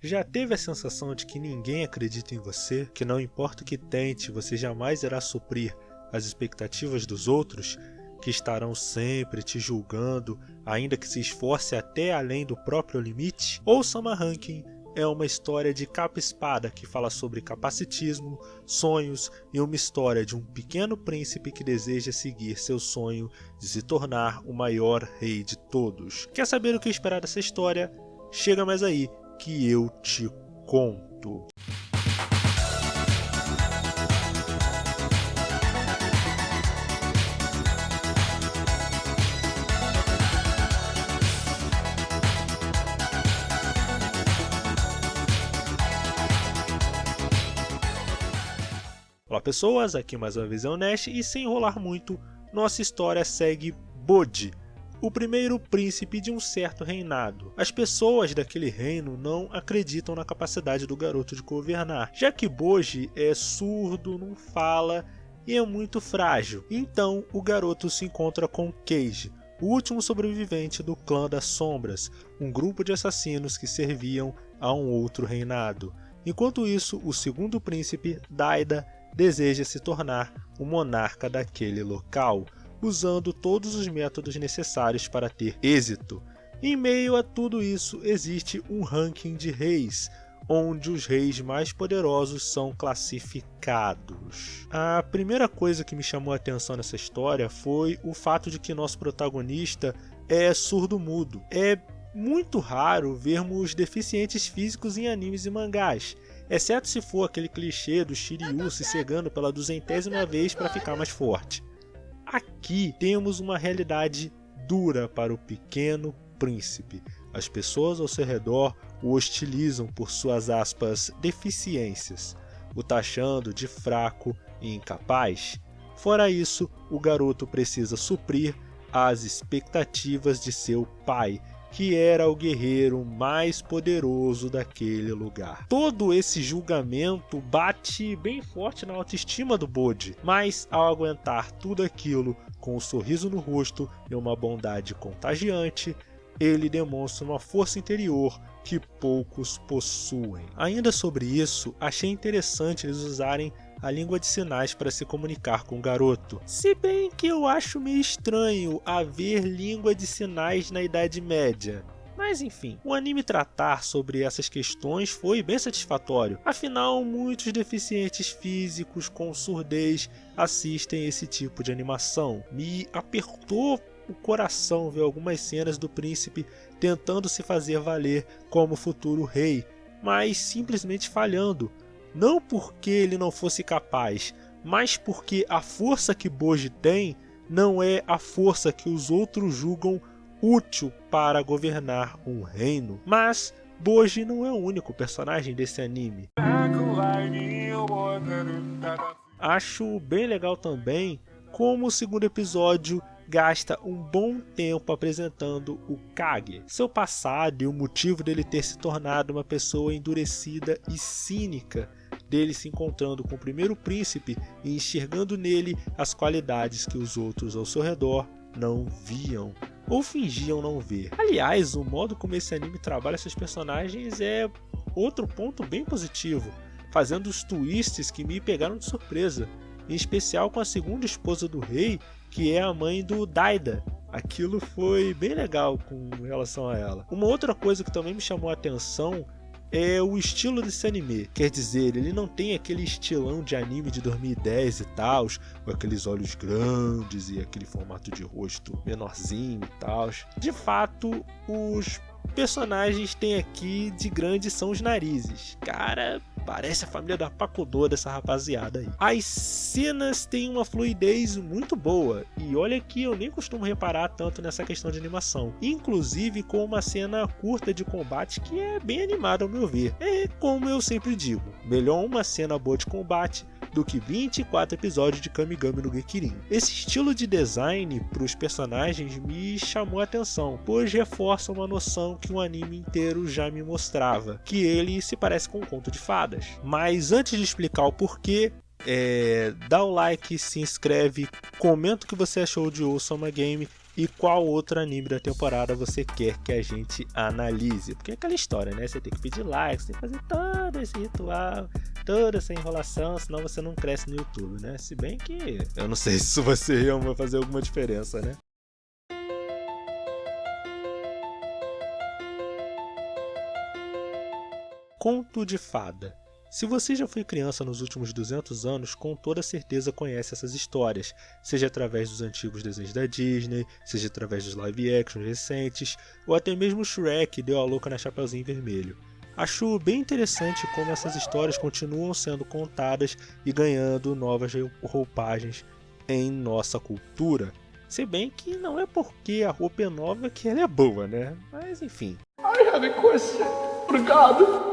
Já teve a sensação de que ninguém acredita em você? Que não importa o que tente, você jamais irá suprir as expectativas dos outros? Que estarão sempre te julgando, ainda que se esforce até além do próprio limite? Ou Summer Ranking é uma história de capa e espada que fala sobre capacitismo, sonhos e uma história de um pequeno príncipe que deseja seguir seu sonho de se tornar o maior rei de todos. Quer saber o que esperar dessa história? Chega mais aí que eu te conto. Olá pessoas, aqui mais uma vez é o Nash e sem enrolar muito, nossa história segue Bode, o primeiro príncipe de um certo reinado. As pessoas daquele reino não acreditam na capacidade do garoto de governar, já que Bode é surdo, não fala e é muito frágil. Então o garoto se encontra com Cage, o último sobrevivente do Clã das Sombras, um grupo de assassinos que serviam a um outro reinado. Enquanto isso, o segundo príncipe, Daida, deseja se tornar o monarca daquele local, usando todos os métodos necessários para ter êxito. Em meio a tudo isso, existe um ranking de reis, onde os reis mais poderosos são classificados. A primeira coisa que me chamou a atenção nessa história foi o fato de que nosso protagonista é surdo-mudo. É muito raro vermos deficientes físicos em animes e mangás, exceto se for aquele clichê do Shiryu se cegando pela 200ª vez para ficar mais forte. Aqui temos uma realidade dura para o pequeno príncipe. As pessoas ao seu redor o hostilizam por suas aspas deficiências, o taxando de fraco e incapaz. Fora isso, o garoto precisa suprir as expectativas de seu pai, que era o guerreiro mais poderoso daquele lugar. Todo esse julgamento bate bem forte na autoestima do Bode, mas ao aguentar tudo aquilo com um sorriso no rosto e uma bondade contagiante, ele demonstra uma força interior que poucos possuem. Ainda sobre isso, achei interessante eles usarem a língua de sinais para se comunicar com o garoto. Se bem que eu acho meio estranho haver língua de sinais na Idade Média. Mas enfim, o anime tratar sobre essas questões foi bem satisfatório. Afinal, muitos deficientes físicos com surdez assistem esse tipo de animação. Me apertou o coração ver algumas cenas do príncipe tentando se fazer valer como futuro rei, mas simplesmente falhando. Não porque ele não fosse capaz, mas porque a força que Bode tem não é a força que os outros julgam útil para governar um reino. Mas Bode não é o único personagem desse anime. Acho bem legal também como o segundo episódio gasta um bom tempo apresentando o Kage, seu passado e o motivo dele ter se tornado uma pessoa endurecida e cínica, dele se encontrando com o primeiro príncipe e enxergando nele as qualidades que os outros ao seu redor não viam ou fingiam não ver. Aliás, o modo como esse anime trabalha seus personagens é outro ponto bem positivo, fazendo os twists que me pegaram de surpresa, em especial com a segunda esposa do rei, que é a mãe do Daida. Aquilo foi bem legal com relação a ela. Uma outra coisa que também me chamou a atenção é o estilo desse anime. Quer dizer, ele não tem aquele estilão de anime de 2010 e tal, com aqueles olhos grandes e aquele formato de rosto menorzinho e tal. De fato, os personagens têm aqui de grande são os narizes. Cara, parece a família da Pakodô dessa rapaziada aí. As cenas têm uma fluidez muito boa, e olha que eu nem costumo reparar tanto nessa questão de animação. Inclusive com uma cena curta de combate que é bem animada ao meu ver. É como eu sempre digo, melhor uma cena boa de combate do que 24 episódios de Kamigami no Gekirin. Esse estilo de design para os personagens me chamou a atenção, pois reforça uma noção que um anime inteiro já me mostrava, que ele se parece com um conto de fadas. Mas antes de explicar o porquê, dá o like, se inscreve, comenta o que você achou de Osama Game e qual outro anime da temporada você quer que a gente analise. Porque é aquela história, né? Você tem que pedir like, você tem que fazer todo esse ritual, toda essa enrolação, senão você não cresce no YouTube, né? Se bem que eu não sei se isso vai fazer alguma diferença, né? Conto de fada. Se você já foi criança nos últimos 200 anos, com toda certeza conhece essas histórias, seja através dos antigos desenhos da Disney, seja através dos live actions recentes, ou até mesmo Shrek deu a louca na Chapeuzinho Vermelho. Acho bem interessante como essas histórias continuam sendo contadas e ganhando novas roupagens em nossa cultura. Se bem que não é porque a roupa é nova que ela é boa, né? Mas enfim. I have a question. Obrigado.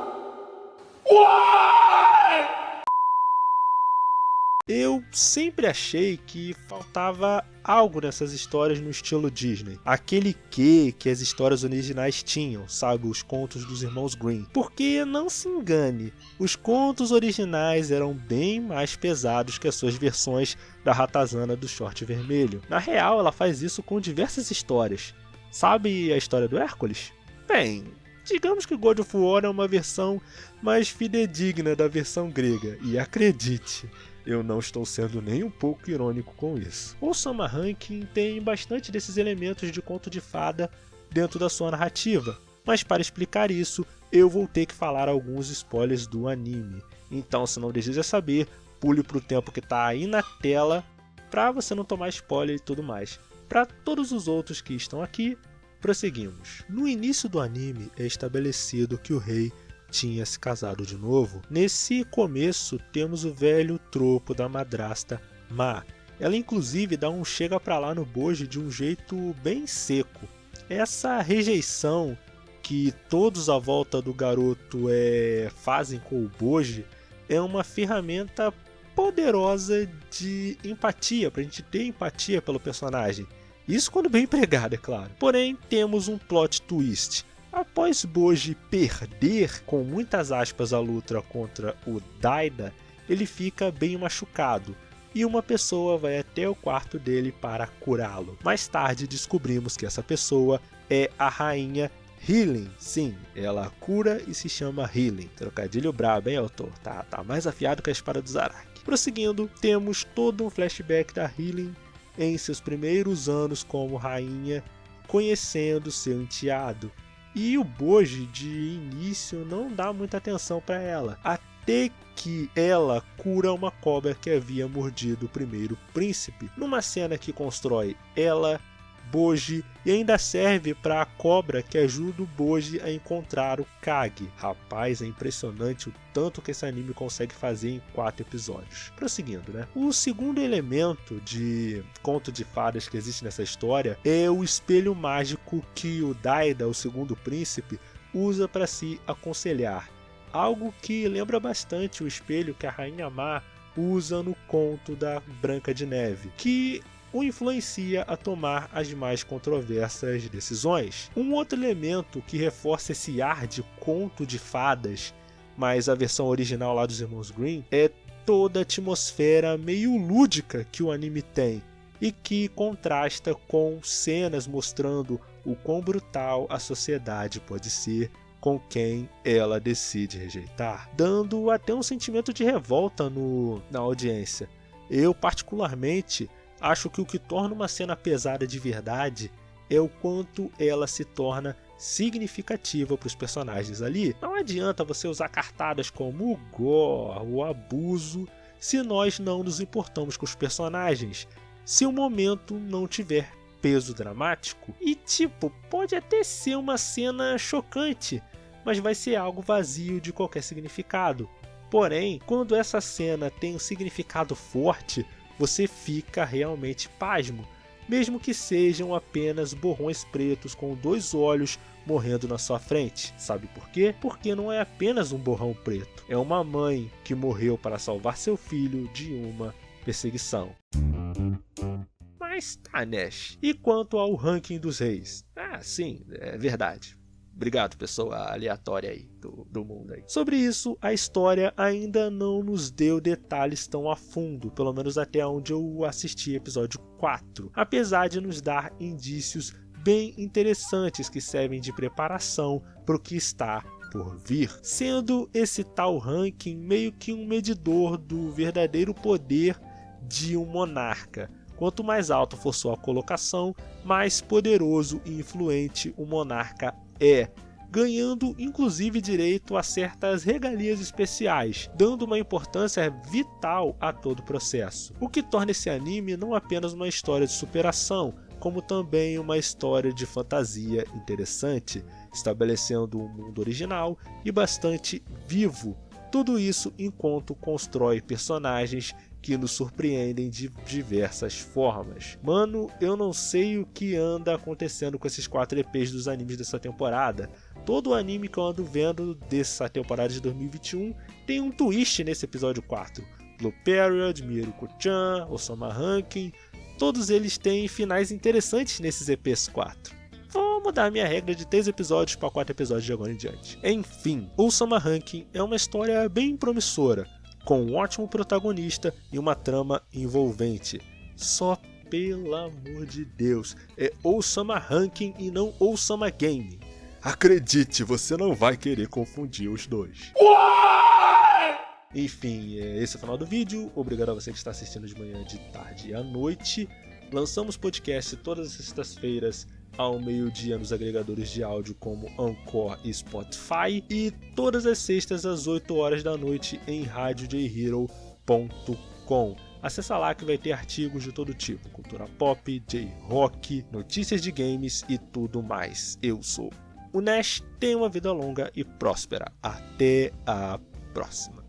Eu sempre achei que faltava algo nessas histórias no estilo Disney. Aquele que as histórias originais tinham, sabe? Os contos dos irmãos Grimm. Porque, não se engane, os contos originais eram bem mais pesados que as suas versões da ratazana do short vermelho. Na real, ela faz isso com diversas histórias. Sabe a história do Hércules? Bem, digamos que God of War é uma versão mais fidedigna da versão grega. E acredite, eu não estou sendo nem um pouco irônico com isso. O Sama Ranking tem bastante desses elementos de conto de fada dentro da sua narrativa, mas para explicar isso, eu vou ter que falar alguns spoilers do anime. Então, se não deseja saber, pule para o tempo que está aí na tela, para você não tomar spoiler e tudo mais. Para todos os outros que estão aqui, prosseguimos. No início do anime é estabelecido que o rei tinha se casado de novo. Nesse começo temos o velho tropo da madrasta má. Ela inclusive dá um chega pra lá no Boji de um jeito bem seco. Essa rejeição que todos à volta do garoto fazem com o Boji é uma ferramenta poderosa de empatia, pra gente ter empatia pelo personagem. Isso quando bem empregado, é claro. Porém, temos um plot twist. Após Boji perder, com muitas aspas, a luta contra o Daida, ele fica bem machucado e uma pessoa vai até o quarto dele para curá-lo. Mais tarde descobrimos que essa pessoa é a rainha Healing. Sim, ela cura e se chama Healing. Trocadilho brabo, hein, autor? Tá mais afiado que a espada do Zaraki. Prosseguindo, temos todo um flashback da Healing em seus primeiros anos como rainha, conhecendo seu enteado. E o Boji, de início, não dá muita atenção para ela, até que ela cura uma cobra que havia mordido o primeiro príncipe. Numa cena que constrói ela, Boji, e ainda serve para a cobra que ajuda o Boji a encontrar o Kage. Rapaz, é impressionante o tanto que esse anime consegue fazer em 4 episódios. Prosseguindo, né? O segundo elemento de conto de fadas que existe nessa história é o espelho mágico que o Daida, o segundo príncipe, usa para se aconselhar. Algo que lembra bastante o espelho que a Rainha Má usa no conto da Branca de Neve, que o influencia a tomar as mais controversas decisões. Um outro elemento que reforça esse ar de conto de fadas, mas a versão original lá dos irmãos Grimm, é toda a atmosfera meio lúdica que o anime tem e que contrasta com cenas mostrando o quão brutal a sociedade pode ser com quem ela decide rejeitar, dando até um sentimento de revolta na audiência. Eu, particularmente, acho que o que torna uma cena pesada de verdade é o quanto ela se torna significativa para os personagens ali. Não adianta você usar cartadas como o gore, o abuso, se nós não nos importamos com os personagens, se o momento não tiver peso dramático. E pode até ser uma cena chocante, mas vai ser algo vazio de qualquer significado. Porém, quando essa cena tem um significado forte, você fica realmente pasmo, mesmo que sejam apenas borrões pretos com 2 olhos morrendo na sua frente. Sabe por quê? Porque não é apenas um borrão preto, é uma mãe que morreu para salvar seu filho de uma perseguição. Mas tá, Nash. E quanto ao ranking dos reis? Sim, é verdade. Obrigado, pessoa aleatória aí do mundo aí. Sobre isso, a história ainda não nos deu detalhes tão a fundo, pelo menos até onde eu assisti episódio 4, apesar de nos dar indícios bem interessantes que servem de preparação para o que está por vir, sendo esse tal ranking meio que um medidor do verdadeiro poder de um monarca. Quanto mais alto for sua colocação, mais poderoso e influente o monarca é, ganhando inclusive direito a certas regalias especiais, dando uma importância vital a todo o processo. O que torna esse anime não apenas uma história de superação, como também uma história de fantasia interessante, estabelecendo um mundo original e bastante vivo. Tudo isso enquanto constrói personagens que nos surpreendem de diversas formas. Mano, eu não sei o que anda acontecendo com esses 4 EPs dos animes dessa temporada. Todo anime que eu ando vendo dessa temporada de 2021 tem um twist nesse episódio 4. Blue Period, Miruko-chan, Osama Ranking, todos eles têm finais interessantes nesses EPs 4. Vou mudar a minha regra de 3 episódios para 4 episódios de agora em diante. Enfim, Osama Ranking é uma história bem promissora, com um ótimo protagonista e uma trama envolvente. Só pelo amor de Deus, é Osama Ranking e não Osama Game. Acredite, você não vai querer confundir os dois. Enfim, esse é o final do vídeo. Obrigado a você que está assistindo de manhã, de tarde e à noite. Lançamos podcast todas as sextas-feiras ao meio-dia nos agregadores de áudio como Anchor e Spotify, e todas as sextas às 8 horas da noite em radiojhero.com. Acesse lá que vai ter artigos de todo tipo, cultura pop, J-rock, notícias de games e tudo mais. Eu sou o Nash, tenha uma vida longa e próspera. Até a próxima.